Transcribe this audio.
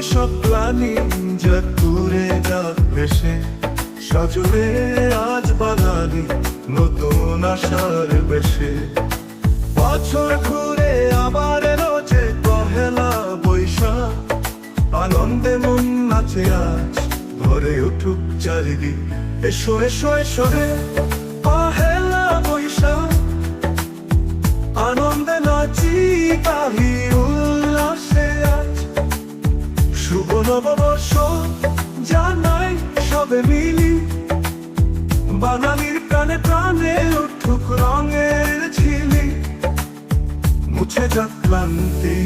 সব প্লানি যা ঘুরে যাক ভেসে, সজরে আজ বাঙালি নতুন আশার বেশে। বছর ঘুরে আবার এলো যে পহেলা বৈশাখ, আনন্দে মন নাচে আজ, ভরে উঠুক চারিদিক। এসো এসো এসো রে পহেলা বৈশাখ, আনন্দে নাচি গাহি উল্লাসে আজ। শুভ নববর্ষ জানাই সবে মিলি, বাঙালির প্রাণে প্রাণে উঠুক রঙের ঝিলি, মুছে যাক ক্লান্তি।